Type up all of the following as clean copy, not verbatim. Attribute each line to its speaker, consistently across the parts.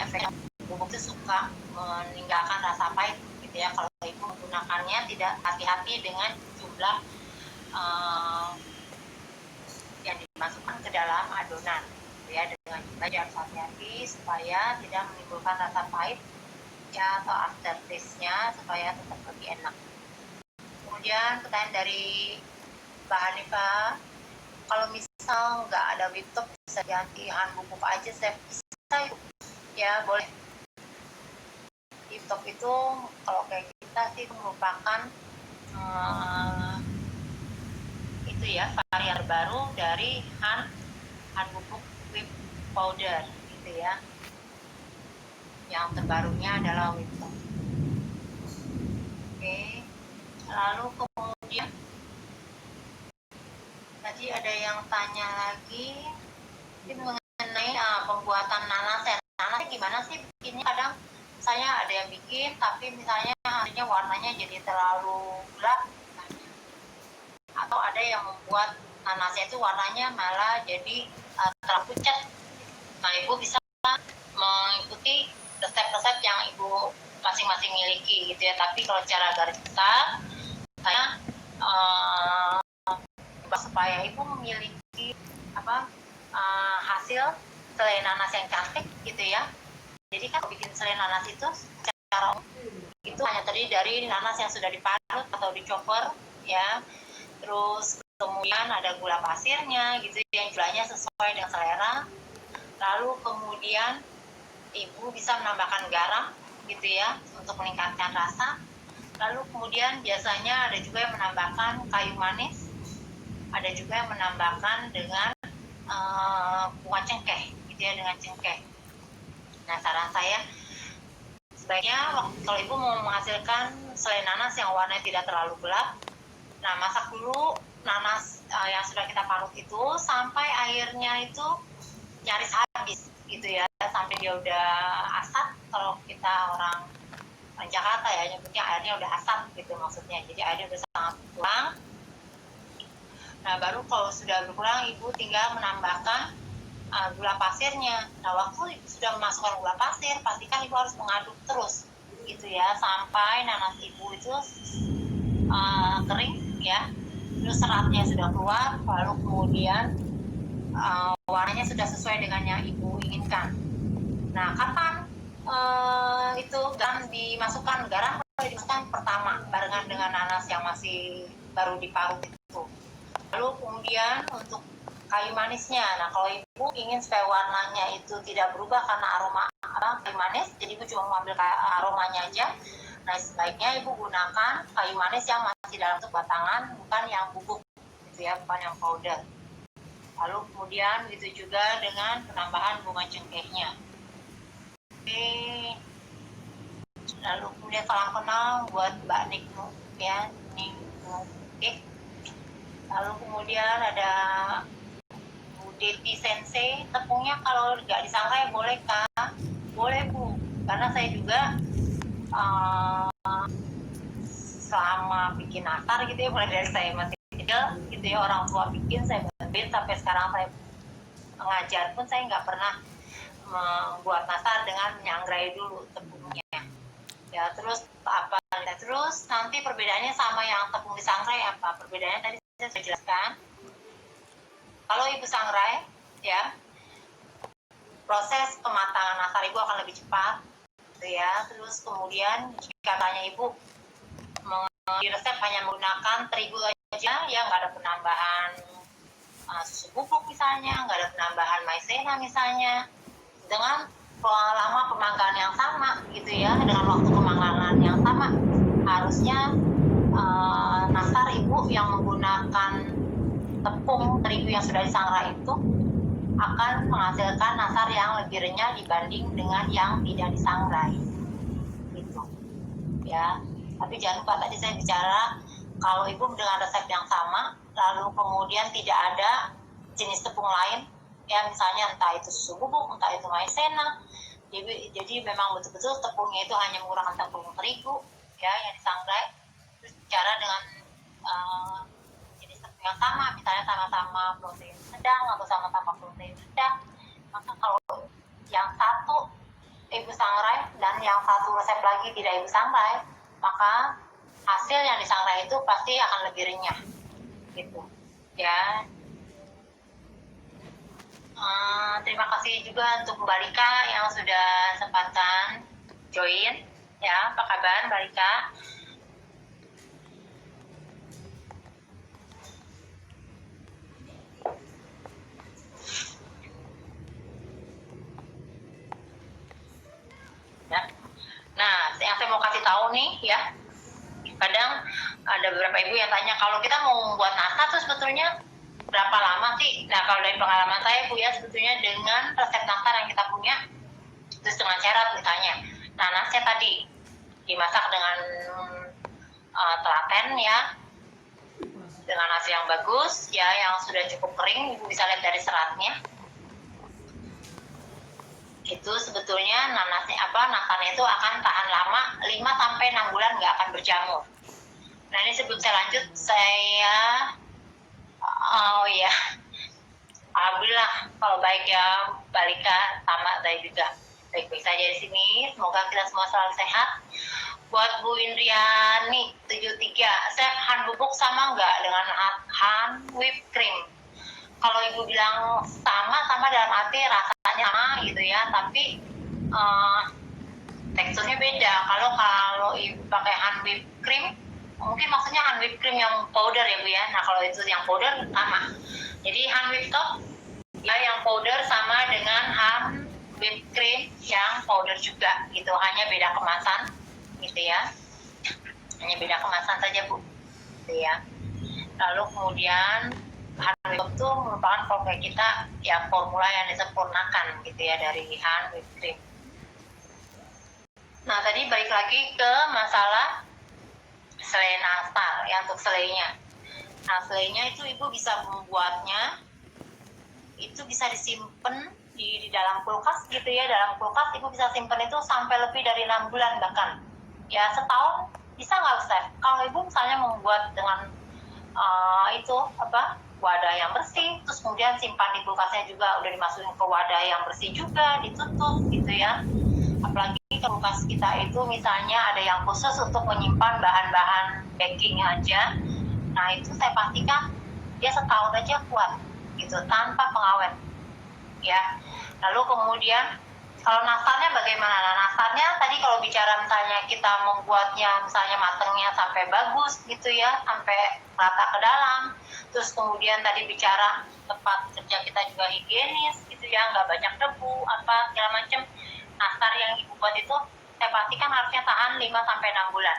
Speaker 1: efek bubuk itu suka meninggalkan rasa pahit gitu ya kalau ibu menggunakannya tidak hati-hati dengan jumlah yang dimasukkan ke dalam adonan gitu ya, dengan jumlah harus hati-hati supaya tidak menimbulkan rasa pahit ya atau aftertaste-nya supaya tetap lebih enak. Kemudian pertanyaan dari Mbak Hanifah, kalau misal nggak ada whipped top bisa ganti bubuk aja, saya bisa ya, boleh. Whipped top itu kalau kayak kita sih merupakan itu ya varian baru dari bubuk whipped powder gitu ya. Yang terbarunya adalah whipped top. Oke. Lalu kemudian tadi ada yang tanya lagi mengenai pembuatan nanas. Nanasnya gimana sih bikinnya? Kadang saya ada yang bikin tapi misalnya hasilnya warnanya jadi terlalu gelap atau ada yang membuat nanasnya itu warnanya malah jadi terlalu pucat. Nah, ibu bisa mengikuti resep-resep yang ibu masing-masing miliki gitu ya. Tapi kalau cara garis besar saya supaya ibu memiliki hasil selai nanas yang cantik gitu ya. Jadi kan bikin selai nanas itu secara itu hanya terdiri dari nanas yang sudah diparut atau dicopper ya. Terus kemudian ada gula pasirnya gitu yang jumlahnya sesuai dengan selera. Lalu kemudian ibu bisa menambahkan garam gitu ya untuk meningkatkan rasa. Lalu kemudian biasanya ada juga yang menambahkan kayu manis, ada juga yang menambahkan dengan bunga cengkeh gitu ya, dengan cengkeh. Nah, saran saya sebaiknya kalau ibu mau menghasilkan selai nanas yang warnanya tidak terlalu gelap, nah masak dulu nanas yang sudah kita parut itu sampai airnya itu nyaris habis gitu ya, sampai dia udah asat. Kalau kita orang Jakarta ya nyebutnya airnya udah asam gitu maksudnya, jadi airnya udah sangat kurang. Nah, baru kalau sudah berkurang ibu tinggal menambahkan gula pasirnya. Nah, waktu sudah memasukkan gula pasir pastikan ibu harus mengaduk terus gitu ya sampai nanas ibu itu kering ya, terus seratnya sudah keluar, lalu kemudian warnanya sudah sesuai dengan yang ibu inginkan. Nah, kapan itu garam dimasukkan? Garam dimasukkan pertama barengan dengan nanas yang masih baru diparut itu. Lalu kemudian untuk kayu manisnya, nah kalau ibu ingin supaya warnanya itu tidak berubah karena aroma kayu manis, jadi ibu cuma mengambil aromanya aja. Nah, sebaiknya ibu gunakan kayu manis yang masih dalam bentuk batangan, bukan yang bubuk gitu ya, bukan yang powder. Lalu kemudian begitu juga dengan penambahan bunga cengkehnya. Lalu kemudian salam kenal buat Mbak Nikmu ya, Nikmu. Lalu kemudian ada Bu Devi Sensei, tepungnya kalau nggak disangrai boleh kah? Boleh Bu, karena saya juga selama bikin nastar gitu ya, mulai dari saya masih kecil gitu ya, orang tua bikin saya bantuin, sampai sekarang saya mengajar pun saya nggak pernah membuat nastar dengan menyangrai dulu tepungnya ya. Terus terus nanti perbedaannya sama yang tepung disangrai apa? Perbedaannya tadi saya sudah jelaskan. Kalau ibu sangrai ya, proses kematangan nastar ibu akan lebih cepat gitu ya. Terus kemudian jika tanya ibu di resep hanya menggunakan terigu aja ya, nggak ada penambahan susu bubuk misalnya, nggak ada penambahan maizena misalnya, dengan lama pemanggangan yang sama gitu ya, dengan waktu pemanggangan yang sama, harusnya nastar ibu yang menggunakan tepung terigu yang sudah disangrai itu akan menghasilkan nastar yang lebih renyah dibanding dengan yang tidak disangrai gitu ya. Tapi jangan lupa tadi saya bicara kalau ibu dengan resep yang sama lalu kemudian tidak ada jenis tepung lain ya, misalnya entah itu susu bubuk, entah itu maizena, jadi memang betul-betul tepungnya itu hanya menggunakan tepung terigu ya yang disangrai, terus bicara dengan jenis tepung yang sama, misalnya sama-sama protein sedang atau sama-sama protein rendah, maka kalau yang satu ibu dan yang satu resep lagi tidak ibu sangrai, maka hasil yang disangrai itu pasti akan lebih renyah gitu ya. Terima kasih juga untuk Mbak Lika yang sudah sempatan join ya. Apa kabar Mbak Lika? Ya. Nah, yang saya mau kasih tahu nih ya, kadang ada beberapa ibu yang tanya, kalau kita mau membuat nastar tuh sebetulnya berapa lama sih? Nah, kalau dari pengalaman saya Bu ya, sebetulnya dengan resep nastar yang kita punya, terus dengan syarat misalnya nanasnya tadi dimasak dengan telaten ya, dengan hasil yang bagus ya, yang sudah cukup kering, ibu bisa lihat dari seratnya. Itu sebetulnya nastarnya itu akan tahan lama, 5-6 bulan nggak akan berjamur. Nah, ini sebelum saya lanjut, alhamdulillah kalau baik ya Mbak Lika, sama saya juga baik-baik saja di sini. Semoga kita semua selalu sehat. Buat Bu Indriani 73, Chef, han bubuk sama nggak dengan han whipped cream? Kalau ibu bilang sama dalam arti rasanya sama gitu ya, tapi teksturnya beda. Kalau ibu pakai han whipped cream, mungkin maksudnya han whipped cream yang powder ya Bu ya. Nah, kalau itu yang powder sama. Jadi han whipped top ya yang powder sama dengan han whipped cream yang powder juga gitu, hanya beda kemasan gitu ya. Hanya beda kemasan saja Bu. Gitu ya. Lalu kemudian han whipped itu merupakan kalau kayak kita ya formula yang disempurnakan gitu ya dari han whipped cream. Nah, tadi balik lagi ke masalah selai nastar ya, untuk selainya. Nah, selainya itu ibu bisa membuatnya, itu bisa disimpan di dalam kulkas gitu ya. Dalam kulkas ibu bisa simpan itu sampai lebih dari 6 bulan bahkan ya, setahun bisa nggak Chef? Kalau ibu misalnya membuat dengan wadah yang bersih, terus kemudian simpan di kulkasnya juga udah dimasukin ke wadah yang bersih juga, ditutup gitu ya. Apalagi kulkas kita itu misalnya ada yang khusus untuk menyimpan bahan-bahan baking aja. Nah, itu saya pastikan dia setahun aja kuat gitu tanpa pengawet ya. Lalu kemudian kalau nastarnya bagaimana? Nah, nastarnya tadi kalau bicara misalnya kita membuatnya misalnya matangnya sampai bagus gitu ya, sampai rata ke dalam, terus kemudian tadi bicara tempat kerja kita juga higienis gitu ya, nggak banyak debu apa segala macam. Nastar yang ibu buat itu saya pastikan harusnya tahan 5-6 bulan.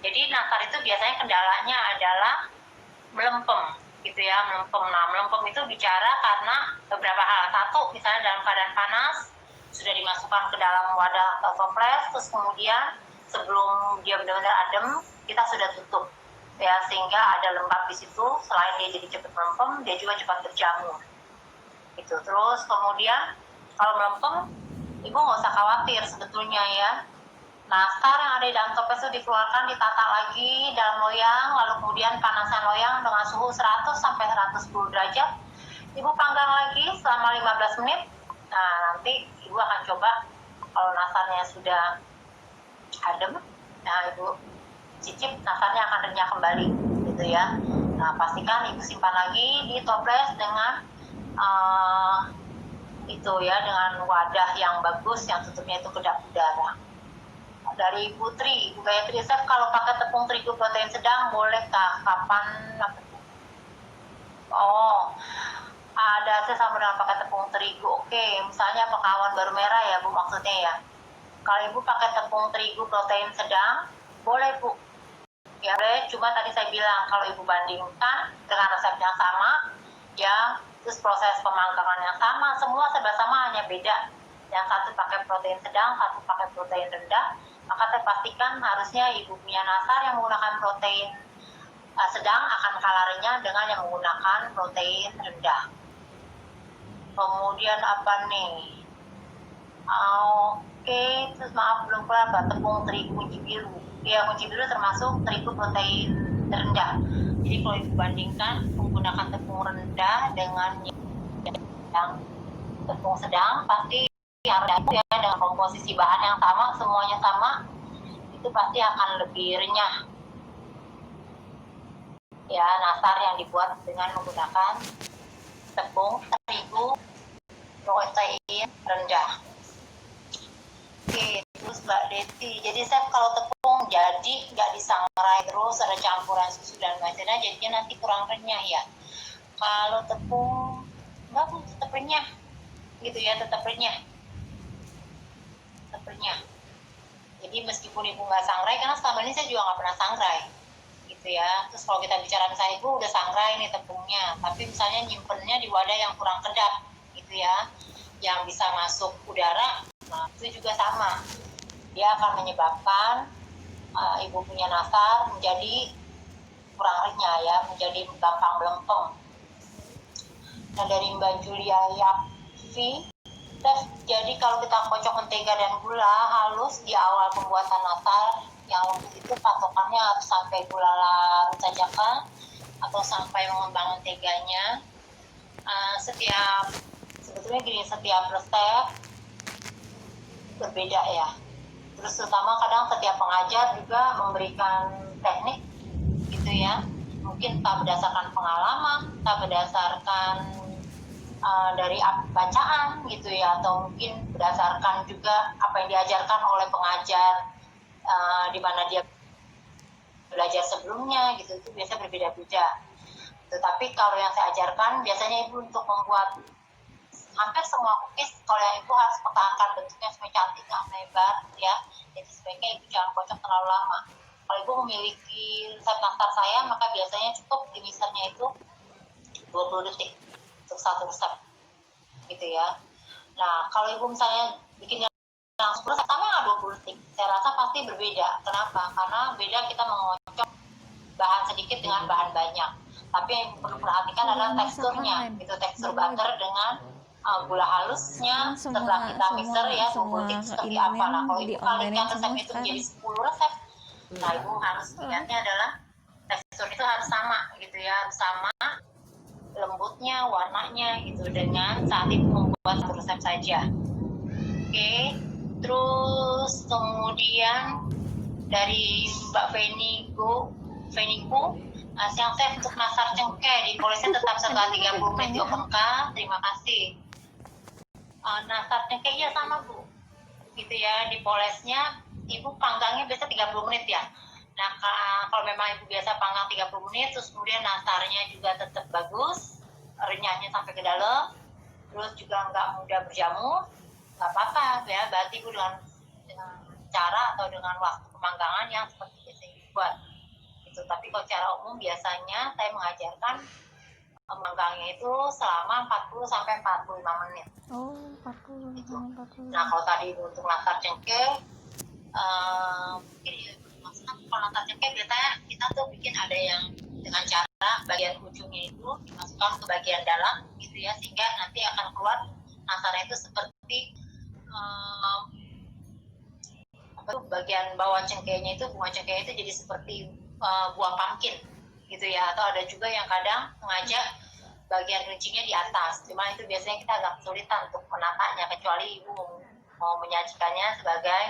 Speaker 1: Jadi nastar itu biasanya kendalanya adalah melempem gitu ya, melempem. Nah, melempem itu bicara karena beberapa hal. Satu, misalnya dalam keadaan panas sudah dimasukkan ke dalam wadah atau toples, terus kemudian sebelum dia benar-benar adem kita sudah tutup ya, sehingga ada lembab di situ. Selain dia jadi cepat melempem, dia juga cepat berjamur gitu. Terus kemudian kalau melempem, ibu nggak usah khawatir sebetulnya ya. Nastar yang ada di dalam toples itu dikeluarkan, ditata lagi dalam loyang, lalu kemudian panasan loyang dengan suhu 100-110 derajat. Ibu panggang lagi selama 15 menit. Nah, nanti ibu akan coba kalau nastarnya sudah adem, nah ibu cicip, nastarnya akan renyah kembali gitu ya. Nah, pastikan ibu simpan lagi di toples dengan dengan wadah yang bagus yang tutupnya itu kedap udara. Dari Putri, Ibu Gayatri, Chef, kalau pakai tepung terigu protein sedang bolehkah? Kapan? Oh, ada sama dengan pakai tepung terigu. Oke, misalnya pekawan baru merah ya Bu maksudnya ya. Kalau Ibu pakai tepung terigu protein sedang, boleh Bu. Ya boleh, cuma tadi saya bilang kalau Ibu bandingkan dengan resep yang sama, ya, terus proses pemanggangan yang sama, semua serba sama, hanya beda. Yang satu pakai protein sedang, satu pakai protein rendah, maka terpastikan harusnya ibu punya nastar yang menggunakan protein sedang akan kalah renyah dengan yang menggunakan protein rendah. Kemudian apa nih? Oke, terus maaf belum kelar, tepung terigu kunci biru. Ya, kunci biru termasuk terigu protein rendah. Jadi kalau ibu bandingkan menggunakan tepung rendah dengan yang tepung sedang, pasti yang rendah itu ya digoreng dengan komposisi bahan yang sama, semuanya sama, itu pasti akan lebih renyah. Ya, nastar yang dibuat dengan menggunakan tepung terigu protein rendah. Oke, terus Mbak Deti, jadi chef kalau tepung jadi nggak disangrai terus ada campuran susu dan maizena, jadinya nanti kurang renyah ya. Kalau tepung nggak pun tetap renyah, gitu ya, tetap renyah. Jadi meskipun ibu nggak sangrai, karena selama ini saya juga nggak pernah sangrai, gitu ya. Terus kalau kita bicara misalnya ibu udah sangrai nih tepungnya, tapi misalnya nyimpennya di wadah yang kurang kedap, gitu ya, yang bisa masuk udara, nah itu juga sama, dia akan menyebabkan ibu punya nastar menjadi kurang renyah ya, menjadi gampang melempem. Nah dari Mbak Julia Yapfi, jadi kalau kita kocok mentega dan gula halus di awal pembuatan nastar, yang waktu itu patokannya harus sampai gula larut sajakan atau sampai mengembang menteganya. Sebetulnya gini, setiap resep berbeda ya. Terus terutama kadang setiap pengajar juga memberikan teknik gitu ya, mungkin tak berdasarkan pengalaman, tak berdasarkan dari bacaan gitu ya, atau mungkin berdasarkan juga apa yang diajarkan oleh pengajar di mana dia belajar sebelumnya gitu, itu biasa berbeda-beda. Tetapi kalau yang saya ajarkan biasanya ibu untuk membuat hampir semua cookies, kalau yang ibu harus pertahankan bentuknya supaya cantik, nggak melebar ya, jadi sebaiknya ibu jangan kocok terlalu lama. Kalau ibu memiliki resep nastar saya, maka biasanya cukup di mixernya itu 20 detik untuk satu resep gitu ya. Nah kalau ibu misalnya bikin yang langsung resep sama nggak 20 detik, saya rasa pasti berbeda. Kenapa? Karena beda kita mengocok bahan sedikit dengan bahan banyak. Tapi yang perlu perhatikan adalah teksturnya, itu tekstur butter dengan gula halusnya. Setelah kita mixer ya, 20 detik seperti apa. Nah kalau ibu kalikan resep itu menjadi 10 resep, nah ibu harus ingatnya adalah tekstur itu harus sama gitu ya, harus sama lembutnya, warnanya gitu dengan saat ibu membuat satu resep saja. Oke, terus kemudian dari Mbak Feniku, siang chef untuk nastar cengkeh dipolesnya tetap setelah 30 menit di oven K, terima kasih. Nastar cengkeh ya sama Bu, gitu ya, dipolesnya ibu panggangnya biasa 30 menit ya. Nah kalau memang ibu biasa panggang 30 menit, terus kemudian nastarnya juga tetap bagus, renyahnya sampai ke dalam, terus juga nggak mudah berjamur, nggak apa-apa ya, berarti ibu dengan cara atau dengan waktu pemanggangan yang seperti biasa ibu buat gitu. Tapi kalau secara umum biasanya saya mengajarkan memanggangnya itu selama 40 sampai 45 menit.
Speaker 2: Oh, 40
Speaker 1: gitu.
Speaker 2: sampai 40.
Speaker 1: Nah kalau tadi untuk nastar cengkeh, mungkin maksudnya kalau nastar cengkeh biasanya kita tuh bikin ada yang dengan cara bagian ujungnya itu dimasukkan ke bagian dalam gitu ya, sehingga nanti akan keluar nastarnya itu seperti bagian bawah cengkehnya itu, bunga cengkehnya itu jadi seperti buah pumpkin gitu ya. Atau ada juga yang kadang sengaja bagian runcingnya di atas, cuma itu biasanya kita agak kesulitan untuk menatanya, kecuali ibu mau menyajikannya sebagai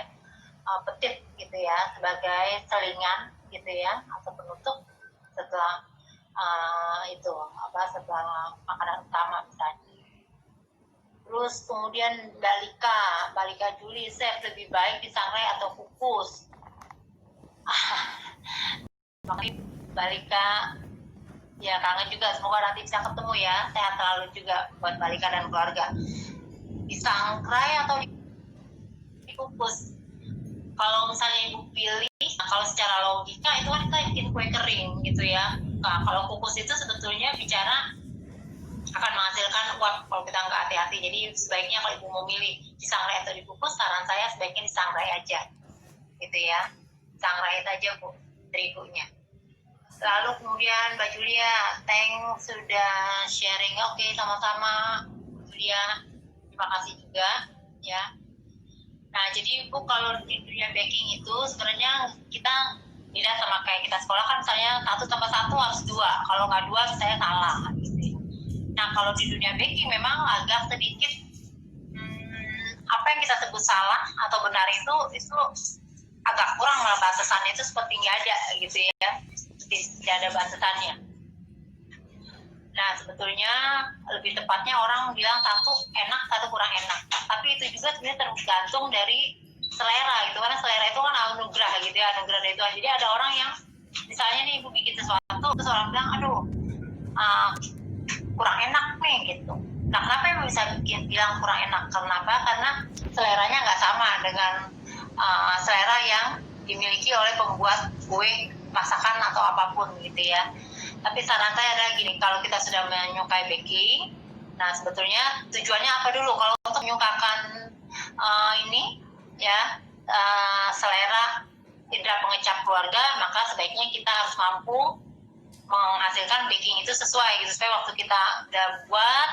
Speaker 1: petit gitu ya, sebagai selingan gitu ya, atau penutup setelah setelah makanan utama misalnya. Terus kemudian Balika Juli, chef lebih baik disangrai atau kukus? Makanya Balika ya kangen juga, semoga nanti bisa ketemu ya, sehat selalu juga buat Balika dan keluarga. Disangrai atau dikukus? Kalau misalnya ibu pilih, kalau secara logika itu kan kita bikin kue kering gitu ya. Nah, kalau kukus itu sebetulnya bicara akan menghasilkan uap kalau kita nggak hati-hati. Jadi sebaiknya kalau ibu mau milih disangrai atau dikukus, saran saya sebaiknya disangrai aja gitu ya, sangrai aja Bu terigunya. Lalu kemudian Mbak Julia, thanks sudah sharing. Oke, sama-sama Julia, terima kasih juga ya. Nah jadi Bu, kalau di dunia baking itu sebenarnya kita beda sama kayak kita sekolah kan, misalnya 1 tambah 1 harus 2, kalau nggak 2 saya salah gitu. Nah kalau di dunia baking memang agak sedikit apa yang kita sebut salah atau benar itu agak kurang, malah batasannya itu seperti nggak ada gitu ya, tidak ada batasannya. Nah sebetulnya lebih tepatnya orang bilang satu enak, satu kurang enak, tapi itu juga sebenarnya tergantung dari selera gitu, karena selera itu kan anugerah gitu ya, anugerah dari Tuhan. Jadi ada orang yang misalnya nih ibu bikin sesuatu terus orang bilang aduh kurang enak nih gitu. Nah kenapa yang bisa bilang kurang enak? Kenapa? Karena seleranya nggak sama dengan selera yang dimiliki oleh pembuat kue, masakan atau apapun gitu ya. Tapi saran saya adalah gini, kalau kita sudah menyukai baking, nah sebetulnya tujuannya apa dulu? Kalau untuk menyukakan ini ya selera indera pengecap keluarga, maka sebaiknya kita harus mampu menghasilkan baking itu sesuai gitu, supaya waktu kita udah buat,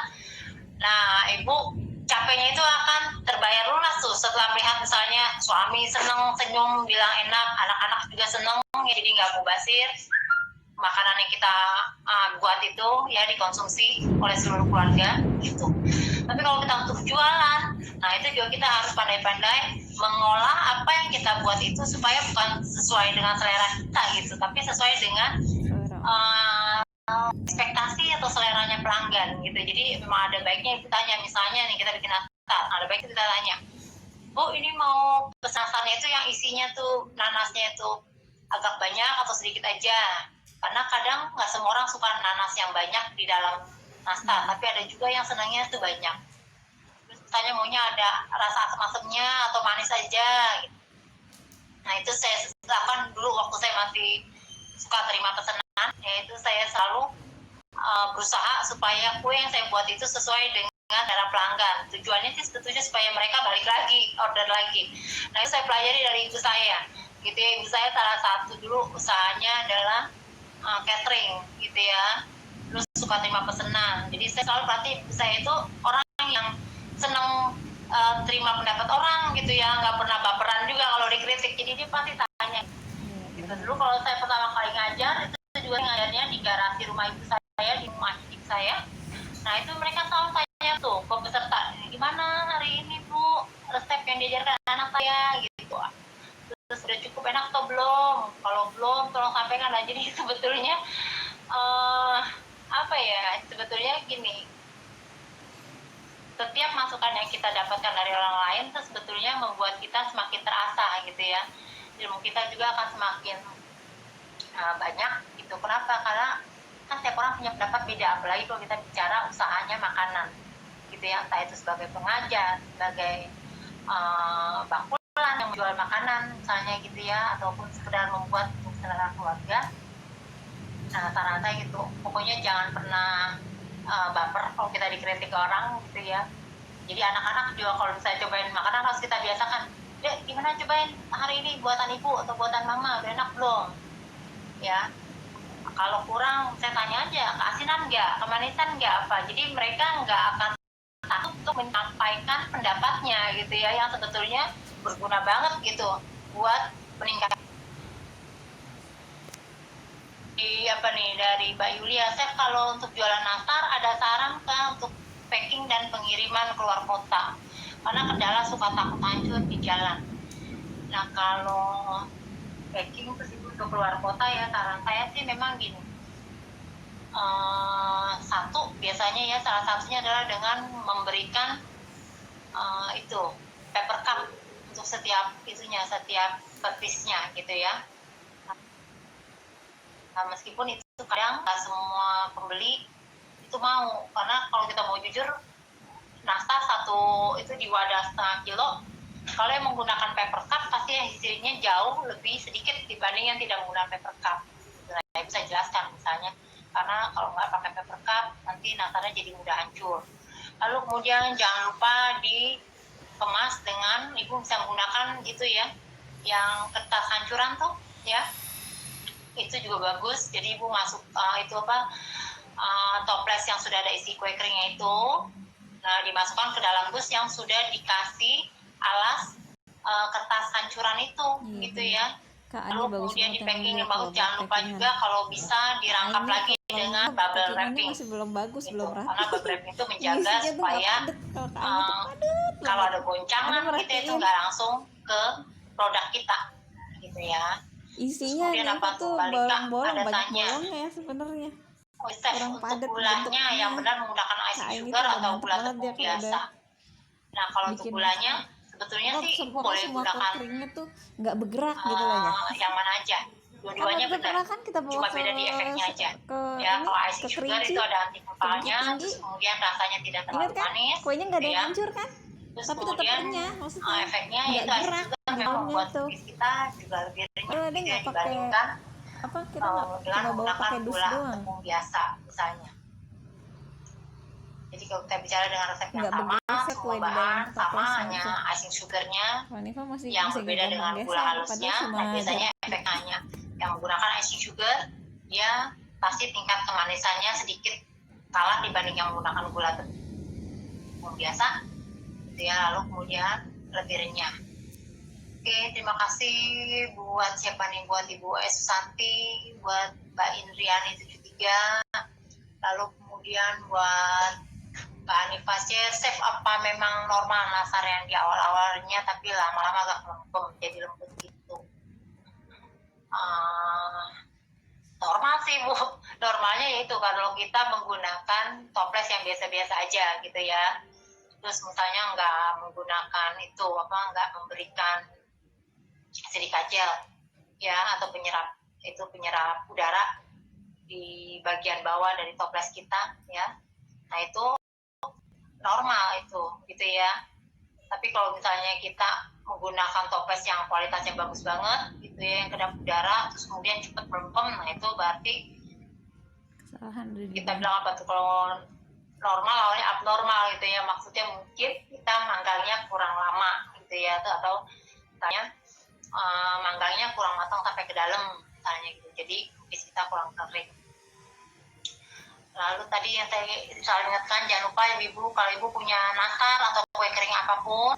Speaker 1: nah ibu capeknya itu akan terbayar lunas tuh setelah melihat misalnya suami seneng senyum bilang enak, anak-anak juga seneng ya, jadi nggak mubazir makanan yang kita buat itu ya dikonsumsi oleh seluruh keluarga gitu. Tapi kalau kita untuk jualan, nah itu juga kita harus pandai-pandai mengolah apa yang kita buat itu supaya bukan sesuai dengan selera kita gitu, tapi sesuai dengan ekspektasi atau seleranya pelanggan gitu. Jadi memang ada baiknya kita tanya, misalnya nih kita bikin nastar, ada baiknya kita tanya, Bu ini mau pesan nastarnya itu yang isinya tuh nanasnya itu agak banyak atau sedikit aja, karena kadang nggak semua orang suka nanas yang banyak di dalam nastar, tapi ada juga yang senangnya tuh banyak. Terus tanya maunya ada rasa asam-asamnya atau manis aja gitu. Nah itu saya lakukan dulu waktu saya masih suka terima pesanan, yaitu saya selalu berusaha supaya kue yang saya buat itu sesuai dengan selera pelanggan. Tujuannya sih sebetulnya supaya mereka balik lagi, order lagi. Nah itu saya pelajari dari ibu saya gitu ya. Ibu saya salah satu dulu usahanya adalah catering gitu ya, terus suka terima pesanan. Jadi saya selalu perhati saya itu orang yang seneng terima pendapat orang gitu ya, nggak pernah baperan juga kalau dikritik, jadi dia pasti tanya gitu. Dulu kalau saya pertama kali ngajar itu juga ngajarnya di garasi rumah ibu saya, di rumah ibu saya. Nah itu mereka selalu tanya tuh ke peserta, gimana hari ini Bu resep yang diajarkan anak saya gitu, terus sudah cukup enak atau belum, kalau belum tolong sampaikan. Nah jadi sebetulnya apa ya, sebetulnya gini, setiap masukan yang kita dapatkan dari orang lain itu sebetulnya membuat kita semakin terasa gitu ya, ilmu kita juga akan semakin banyak gitu. Kenapa? Karena kan setiap orang punya pendapat beda, apalagi kalau kita bicara usahanya makanan gitu ya, entah itu sebagai pengajar, sebagai bakulan yang menjual makanan misalnya gitu ya, ataupun sekedar membuat untuk selera keluarga. Nah rata-rata gitu, pokoknya jangan pernah baper kalau kita dikritik orang gitu ya. Jadi anak-anak juga kalau misalnya cobain makanan harus kita biasakan, Dek gimana cobain hari ini buatan ibu atau buatan mama, udah enak belum ya. Kalau kurang saya tanya aja, keasinan nggak, kemanisan nggak, apa. Jadi mereka nggak akan takut untuk menyampaikan pendapatnya gitu ya, yang sebetulnya berguna banget gitu buat meningkatkan. Apa nih dari Mbak Yulia, saya kalau untuk jualan nastar ada saran kan untuk packing dan pengiriman keluar kota, karena kendala suka takut hancur di jalan. Nah kalau packing terus ke keluar kota ya, saran saya sih memang gini, satu biasanya ya, salah satunya adalah dengan memberikan itu paper cup untuk setiap itunya, setiap petisnya gitu ya. Nah, meskipun itu kadang nggak semua pembeli itu mau, karena kalau kita mau jujur, nastar satu itu di wadah 1/2 kilo, kalau yang menggunakan paper cup pasti yang isinya jauh lebih sedikit dibanding yang tidak menggunakan paper cup. Saya bisa jelaskan misalnya, karena kalau nggak pakai paper cup nanti nastarnya jadi mudah hancur. Lalu kemudian jangan lupa dikemas dengan, ibu bisa menggunakan itu ya, yang kertas hancuran tuh ya, itu juga bagus. Jadi ibu masuk itu apa, toples yang sudah ada isi kue keringnya itu, nah dimasukkan ke dalam bus yang sudah dikasih alas kertas hancuran itu gitu ya. Lalu kemudian di packing yang bagus, jangan lupa juga kalau bisa dirangkap lagi dengan bubble wrapping
Speaker 2: masih belum bagus,
Speaker 1: gitu.
Speaker 2: belum rapi.
Speaker 1: Karena bubble wrapping itu menjaga supaya kalau ada goncangan gitu itu nggak langsung ke produk kita gitu ya.
Speaker 2: Isinya
Speaker 1: kemudian
Speaker 2: nih
Speaker 1: apa
Speaker 2: tuh
Speaker 1: Mbak Lika?
Speaker 2: bolong-bolong,
Speaker 1: Ada
Speaker 2: banyak
Speaker 1: tanya.
Speaker 2: bolongnya ya sebenarnya.
Speaker 1: Chef,
Speaker 2: Kurang
Speaker 1: untuk
Speaker 2: padat
Speaker 1: gulanya
Speaker 2: bentuknya.
Speaker 1: yang benar menggunakan icing
Speaker 2: Nah, ini
Speaker 1: sugar
Speaker 2: tuh udah
Speaker 1: atau
Speaker 2: mantep
Speaker 1: gula
Speaker 2: banget
Speaker 1: tepung
Speaker 2: dia kalau
Speaker 1: biasa.
Speaker 2: udah
Speaker 1: Nah, kalau untuk
Speaker 2: bikin
Speaker 1: gulanya sebetulnya sih boleh
Speaker 2: semua
Speaker 1: gunakan
Speaker 2: keringnya tuh nggak bergerak gitu loh ya.
Speaker 1: yang mana aja. Dua-duanya
Speaker 2: Kan
Speaker 1: benar.
Speaker 2: kan kita bawa
Speaker 1: Cuma beda di efeknya aja. Ya, kalau icing sugar itu ada anti kempalnya, terus kemudian rasanya tidak terlalu
Speaker 2: kan?
Speaker 1: manis.
Speaker 2: Kuenya nggak ada yang
Speaker 1: ya.
Speaker 2: hancur kan?
Speaker 1: Terus
Speaker 2: Tapi tetap
Speaker 1: kemudian
Speaker 2: renyah, maksudnya
Speaker 1: efeknya
Speaker 2: nggak
Speaker 1: itu icing
Speaker 2: gerak
Speaker 1: sugar memang membuat
Speaker 2: tuh.
Speaker 1: cookies kita juga lebih renyah
Speaker 2: Kalau dia
Speaker 1: gitu ya,
Speaker 2: nggak pakai
Speaker 1: dibandingkan
Speaker 2: apa, kita nggak
Speaker 1: dengan
Speaker 2: cuma bawa
Speaker 1: menggunakan
Speaker 2: pakai dus
Speaker 1: gula
Speaker 2: doang.
Speaker 1: tepung biasa misalnya. Jadi kalau kita bicara dengan resep yang
Speaker 2: Nggak
Speaker 1: sama,
Speaker 2: bergeser
Speaker 1: semua
Speaker 2: kue di
Speaker 1: bahan
Speaker 2: dalam
Speaker 1: sama,
Speaker 2: toples
Speaker 1: hanya icing sugarnya
Speaker 2: Hanifah
Speaker 1: yang
Speaker 2: masih
Speaker 1: berbeda dengan
Speaker 2: gampang
Speaker 1: gula
Speaker 2: geser,
Speaker 1: halusnya.
Speaker 2: padahal cuma
Speaker 1: Nah, biasanya efek hanya yang menggunakan icing sugar, dia pasti tingkat kemanisannya sedikit kalah dibanding yang menggunakan gula tepung biasa, gitu ya. Lalu kemudian lebih renyah. Oke, terima kasih buat siapa nih, buat Ibu Susanti, buat Mbak Indriani 73, lalu kemudian buat Mbak Hanifah, chef apa memang normal nasar yang di awal-awalnya tapi lama-lama agak lempem jadi lembut gitu? Normal sih Bu, normalnya yaitu kalau kita menggunakan toples yang biasa-biasa aja gitu ya. Terus misalnya nggak menggunakan itu nggak memberikan silika gel ya, atau penyerap udara di bagian bawah dari toples kita ya. Nah, itu normal itu gitu ya. Tapi kalau misalnya kita menggunakan toples yang kualitasnya bagus banget gitu ya, yang kedap udara terus kemudian cepat melempem, nah itu berarti
Speaker 2: kesalahan
Speaker 1: kita bilang apa tuh, kalau normal awalnya abnormal gitu ya, maksudnya mungkin kita manggangnya kurang lama gitu ya, atau misalnya manggangnya kurang matang sampai ke dalam misalnya gitu, jadi cookies kita kurang kering. Lalu tadi yang saya ingatkan, jangan lupa Ibu, kalau Ibu punya nastar atau kue kering apapun,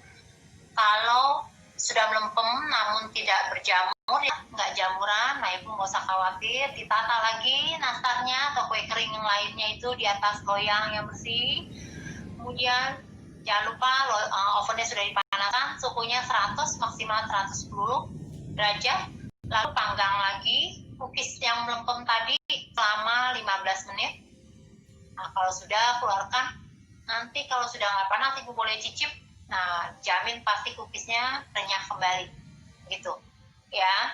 Speaker 1: kalau sudah melempem namun tidak berjamur ya, nggak jamuran, nah Ibu nggak usah khawatir, ditata lagi nastarnya atau kue kering yang lainnya itu di atas loyang yang bersih. Kemudian jangan lupa ovennya sudah dipanaskan, suhunya 100 maksimal 110 derajat, lalu panggang lagi cookies yang melempem tadi selama 15 menit. Nah, kalau sudah, keluarkan. Nanti kalau sudah nggak panas, Ibu boleh cicip. Nah, jamin pasti cookiesnya renyah kembali, gitu ya.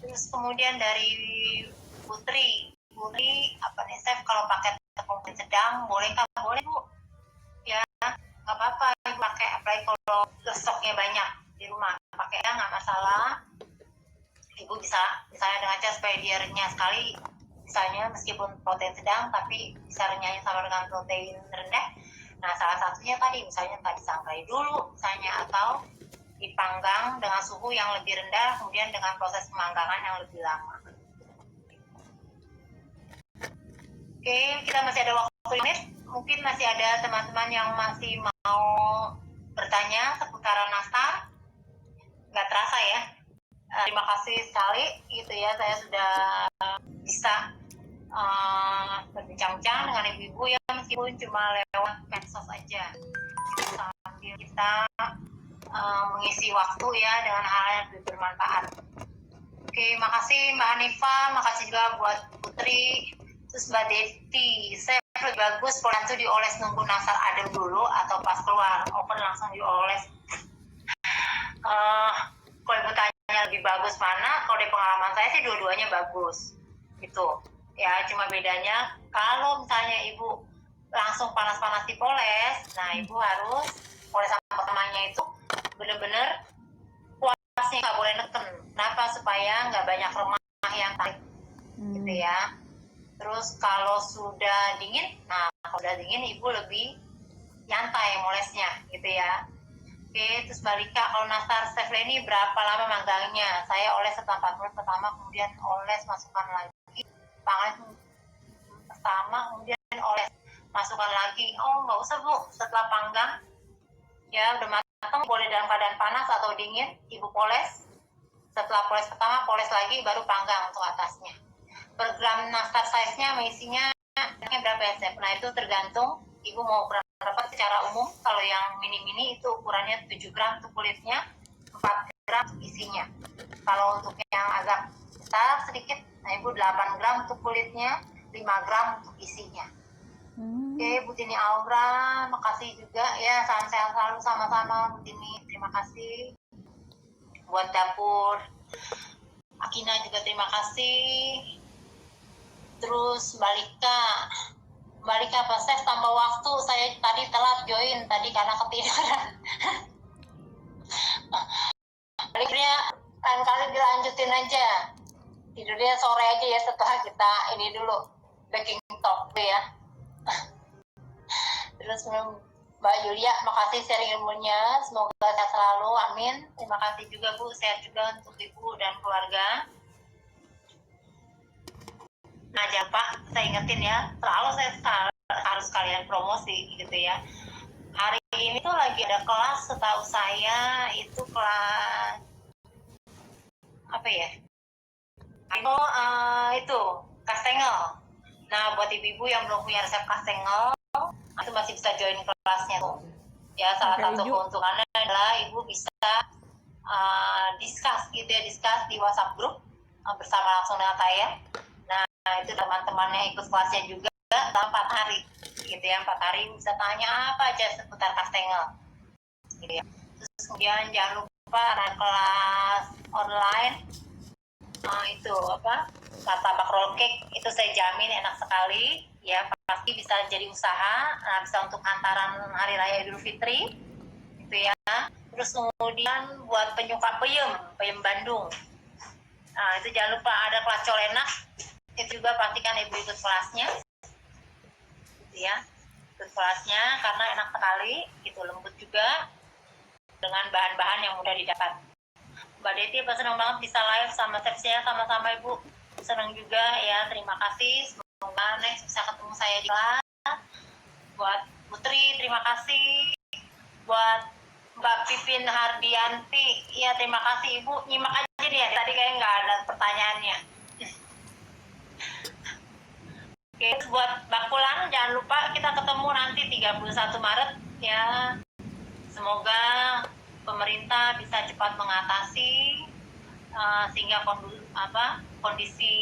Speaker 1: Terus kemudian dari Putri apa nih chef, kalau pakai tepung sedang bolehkah? Boleh Bu ya, nggak apa-apa Ibu pakai, apalagi kalau stoknya banyak di rumah, pakai ya, nggak masalah. Ibu bisa misalnya dengan cara supaya dia renyah sekali, misalnya meskipun protein sedang tapi bisa renyahnya sama dengan protein rendah. Nah, salah satunya tadi misalnya disangrai dulu misalnya, atau dipanggang dengan suhu yang lebih rendah, kemudian dengan proses pemanggangan yang lebih lama. Oke, kita masih ada waktu menit, mungkin masih ada teman-teman yang masih mau bertanya seputaran nastar. Nggak terasa ya, terima kasih sekali gitu ya, saya sudah bisa berbincang-bincang dengan ibu-ibu ya, meskipun cuma lewat medsos aja, sambil kita mengisi waktu ya dengan hal yang lebih bermanfaat. Oke, makasih Mbak Hanifah, makasih juga buat Putri. Terus Mbak Deti, saya lebih bagus pola itu dioles nunggu nastar adem dulu atau pas keluar oven langsung dioles? Kalau ibu tanya lebih bagus mana, kalau di pengalaman saya sih dua-duanya bagus gitu ya. Cuma bedanya kalau misalnya ibu langsung panas-panas dipoles, nah ibu harus polesan pertamanya itu bener-bener kuasnya, nggak boleh neken. Kenapa? Supaya nggak banyak remah yang tarik gitu ya. Terus kalau sudah dingin, nah kalau sudah dingin ibu lebih nyantai molesnya gitu ya. Oke, terus Balika, kalau nastar Chef Leni berapa lama manggangnya? Saya oles setelah 4 menit pertama, kemudian oles masukkan lagi. Pangan pertama, kemudian oles masukkan lagi. Oh, nggak usah Bu, setelah panggang ya udah matang, boleh dalam keadaan panas atau dingin, ibu poles. Setelah poles pertama, poles lagi baru panggang untuk atasnya. per gram nastar size-nya isinya berapa ya Chef? Nah itu tergantung ibu mau berapa. Secara umum kalau yang mini-mini itu ukurannya 7 gram untuk kulitnya, 4 gram untuk isinya. Kalau untuk yang agak besar sedikit, nah ibu 8 gram untuk kulitnya, 5 gram untuk isinya. Oke, Bu Tini Aura, makasih juga ya, salam sehat selalu sama-sama Bu Tini, terima kasih. Buat dapur Akina juga terima kasih. Terus Mbak Lika apa Chef tambah waktu, saya tadi telat join tadi karena ketiduran. Tidurnya lain kali dilanjutin aja, tidurnya sore aja ya setelah kita ini dulu baking talk ya. Terus Mbak Yulia, makasih sharing ilmunya, semoga sehat selalu, amin. Terima kasih juga Bu, sehat juga untuk Ibu dan keluarga. Nah jangan Pak, saya ingetin ya, selalu saya harus kalian promosi gitu ya. Hari ini tuh lagi ada kelas, setahu saya itu kelas apa ya? Itu kastengel. Nah buat ibu-ibu yang belum punya resep kastengel, itu masih bisa join kelasnya tuh. Ya salah satu keuntungannya adalah ibu bisa discuss gitu ya, discuss di WhatsApp grup bersama langsung dengan saya. Nah itu teman-temannya ikut kelasnya juga dalam 4 hari gitu ya, 4 hari bisa tanya apa aja seputar kastengel gitu ya. Terus kemudian jangan lupa ada kelas online itu apa, martabak roll cake, itu saya jamin enak sekali ya, pasti bisa jadi usaha. Nah, bisa untuk hantaran hari raya Idul Fitri gitu ya. Terus kemudian buat penyuka peyem Bandung, nah itu jangan lupa ada kelas colenak, itu juga pastikan ibu ikut kelasnya gitu ya, ikut kelasnya karena enak sekali, itu lembut juga dengan bahan-bahan yang mudah didapat. Mbak Deti, senang banget bisa live sama Chef saya, sama-sama Ibu. Senang juga ya, terima kasih. Semoga next bisa ketemu saya di kelas. Buat Putri, terima kasih. Buat Mbak Pipin Hardianti, ya terima kasih Ibu. Nyimak aja deh, tadi kayaknya nggak ada pertanyaannya. Oke, buat Mbak Pulang, jangan lupa kita ketemu nanti 31 Maret ya. Semoga pemerintah bisa cepat mengatasi sehingga kondisi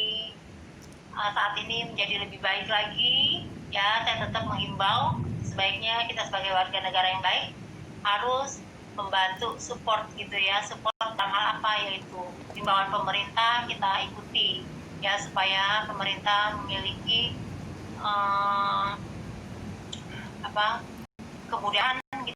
Speaker 1: saat ini menjadi lebih baik lagi ya. Saya tetap menghimbau sebaiknya kita sebagai warga negara yang baik harus membantu support gitu ya, support dalam hal apa, yaitu himbauan pemerintah kita ikuti ya, supaya pemerintah memiliki kemudahan